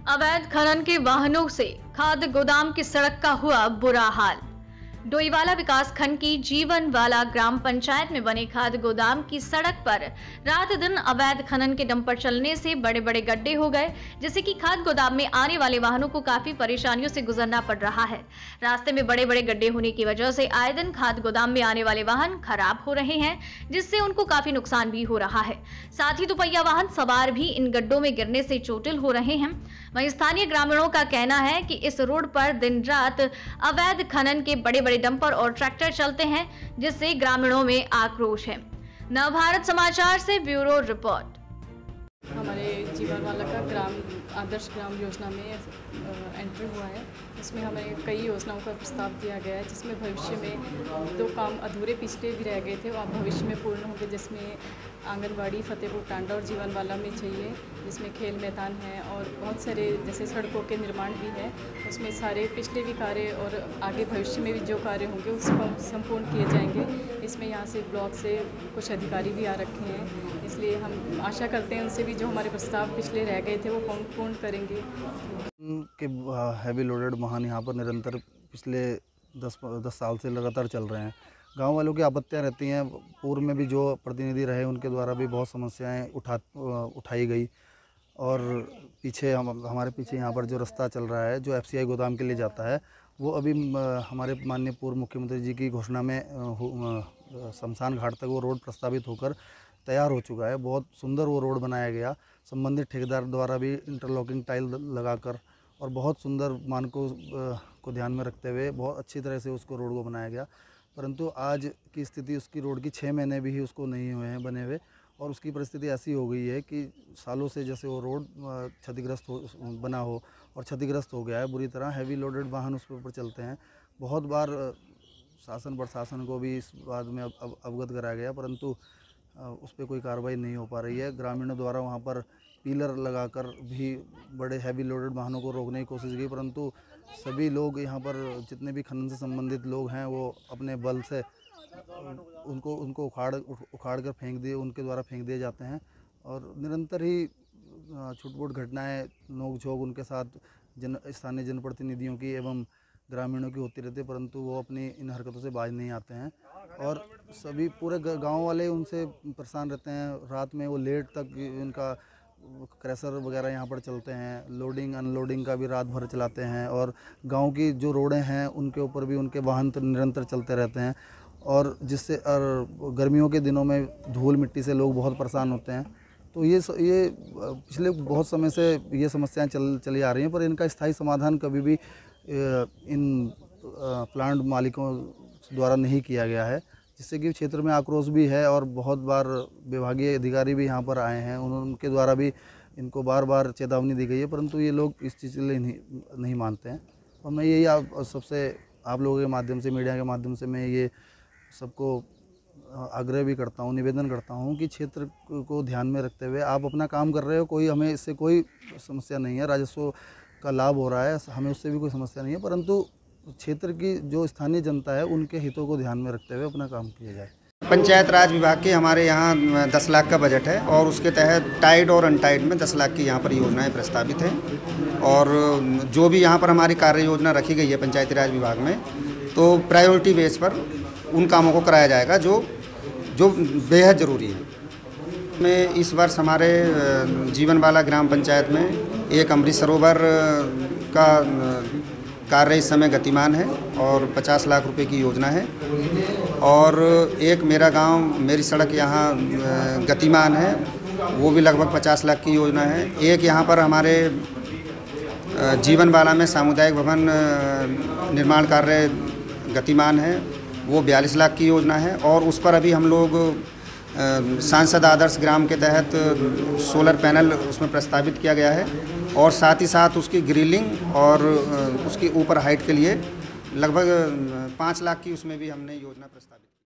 अवैध खनन के वाहनों से खाद्य गोदाम की सड़क का हुआ बुरा हाल। डोईवाला विकास खंड की जीवनवाला ग्राम पंचायत में बने खाद्य गोदाम की सड़क पर रात दिन अवैध खनन के डंपर चलने से बड़े बड़े गड्ढे हो गए, जिससे कि खाद्य गोदाम में आने वाले वाहनों को काफी परेशानियों से गुजरना पड़ रहा है। रास्ते में बड़े बड़े गड्ढे होने की वजह से आए दिन खाद्य गोदाम में आने वाले वाहन खराब हो रहे हैं, जिससे उनको काफी नुकसान भी हो रहा है। साथ ही दुपहिया वाहन सवार भी इन गड्ढों में गिरने से चोटिल हो रहे हैं। वहीं स्थानीय ग्रामीणों का कहना है कि इस रोड पर दिन रात अवैध खनन के बड़े बड़े डंपर और ट्रैक्टर चलते हैं, जिससे ग्रामीणों में आक्रोश है। नवभारत समाचार से ब्यूरो रिपोर्ट। हमारे जीवनवाला का ग्राम आदर्श ग्राम योजना में एंट्री हुआ है। इसमें हमें कई योजनाओं का प्रस्ताव दिया गया है, जिसमें भविष्य में 2 काम अधूरे पिछले भी रह गए थे, वो अब भविष्य में पूर्ण होंगे। जिसमें आंगनबाड़ी फतेहपुर टांडा और जीवनवाला में चाहिए, जिसमें खेल मैदान है और बहुत सारे जैसे सड़कों के निर्माण भी है। उसमें सारे पिछले भी कार्य और आगे भविष्य में भी जो कार्य होंगे उसको संपूर्ण किए जाएंगे। इसमें यहाँ से ब्लॉक से कुछ अधिकारी भी आ रखे हैं, इसलिए हम आशा करते हैं उनसे भी जो हमारे प्रस्ताव पिछले रह गए थे वो पूर्ण करेंगे। के हैवी लोडेड वाहन यहाँ पर निरंतर पिछले 10 साल से लगातार चल रहे हैं। गांव वालों की आपत्तियां रहती हैं। पूर्व में भी जो प्रतिनिधि रहे उनके द्वारा भी बहुत समस्याएं उठाई गई। और पीछे हमारे पीछे यहाँ पर जो रास्ता चल रहा है जो FCI गोदाम के लिए जाता है, वो अभी हमारे माननीय पूर्व मुख्यमंत्री जी की घोषणा में शमशान घाट तक वो रोड प्रस्तावित होकर तैयार हो चुका है। बहुत सुंदर वो रोड बनाया गया, संबंधित ठेकेदार द्वारा भी इंटरलॉकिंग टाइल लगाकर और बहुत सुंदर मानकों को ध्यान में रखते हुए बहुत अच्छी तरह से उसको रोड को बनाया गया। परंतु आज की स्थिति उसकी रोड की 6 महीने भी उसको नहीं हुए हैं बने हुए, और उसकी परिस्थिति ऐसी हो गई है कि सालों से जैसे वो रोड क्षतिग्रस्त बना हो और क्षतिग्रस्त हो गया है बुरी तरह। हैवी लोडेड वाहन उस पर चलते हैं। बहुत बार शासन प्रशासन को भी इस बात में अवगत कराया गया, परंतु उस पर कोई कार्रवाई नहीं हो पा रही है। ग्रामीणों द्वारा वहाँ पर पिलर लगाकर भी बड़े हैवी लोडेड वाहनों को रोकने की कोशिश की, परंतु सभी लोग यहाँ पर जितने भी खनन से संबंधित लोग हैं वो अपने बल से उनको उखाड़ कर फेंक दिए, उनके द्वारा फेंक दिए जाते हैं। और निरंतर ही छुटपुट घटनाएं नोक-झोंक उनके साथ स्थानीय जनप्रतिनिधियों की एवं ग्रामीणों की होती रहती है, परंतु वो अपनी इन हरकतों से बाज नहीं आते हैं। और सभी पूरे गांव वाले उनसे परेशान रहते हैं। रात में वो लेट तक इनका क्रैशर वगैरह यहाँ पर चलते हैं, लोडिंग अनलोडिंग का भी रात भर चलाते हैं। और गांव की जो रोडें हैं उनके ऊपर भी उनके वाहन तो निरंतर चलते रहते हैं, और जिससे गर्मियों के दिनों में धूल मिट्टी से लोग बहुत परेशान होते हैं। तो ये पिछले बहुत समय से ये समस्याएं चली आ रही हैं, पर इनका स्थायी समाधान कभी भी इन प्लांट मालिकों द्वारा नहीं किया गया है, जिससे कि क्षेत्र में आक्रोश भी है। और बहुत बार विभागीय अधिकारी भी यहाँ पर आए हैं, उनके द्वारा भी इनको बार बार चेतावनी दी गई है, परंतु ये लोग इस चीज़ के लिए नहीं मानते हैं। और मैं यही आप लोगों के माध्यम से, मीडिया के माध्यम से मैं ये सबको आग्रह भी करता हूँ, निवेदन करता हूँ कि क्षेत्र को ध्यान में रखते हुए आप अपना काम कर रहे हो। हमें इससे कोई समस्या नहीं है, राजस्व का लाभ हो रहा है, हमें उससे भी कोई समस्या नहीं है, परंतु क्षेत्र की जो स्थानीय जनता है उनके हितों को ध्यान में रखते हुए अपना काम किया जाए। पंचायत राज विभाग के हमारे यहाँ 10 लाख का बजट है, और उसके तहत टाइड और अनटाइड में 10 लाख की यहाँ पर योजनाएं प्रस्तावित हैं। और जो भी यहाँ पर हमारी कार्य योजना रखी गई है पंचायती राज विभाग में, तो प्रायोरिटी बेस पर उन कामों को कराया जाएगा जो बेहद ज़रूरी है। में इस वर्ष हमारे जीवनवाला ग्राम पंचायत में एक अमृत सरोवर का कार्य इस समय गतिमान है और 50 लाख रुपए की योजना है। और एक मेरा गांव मेरी सड़क यहाँ गतिमान है, वो भी लगभग 50 लाख की योजना है। एक यहाँ पर हमारे जीवनवाला में सामुदायिक भवन निर्माण कार्य गतिमान है, वो 42 लाख की योजना है। और उस पर अभी हम लोग सांसद आदर्श ग्राम के तहत सोलर पैनल उसमें प्रस्तावित किया गया है, और साथ ही साथ उसकी ग्रिलिंग और उसकी ऊपर हाइट के लिए लगभग 5 लाख की उसमें भी हमने योजना प्रस्तावित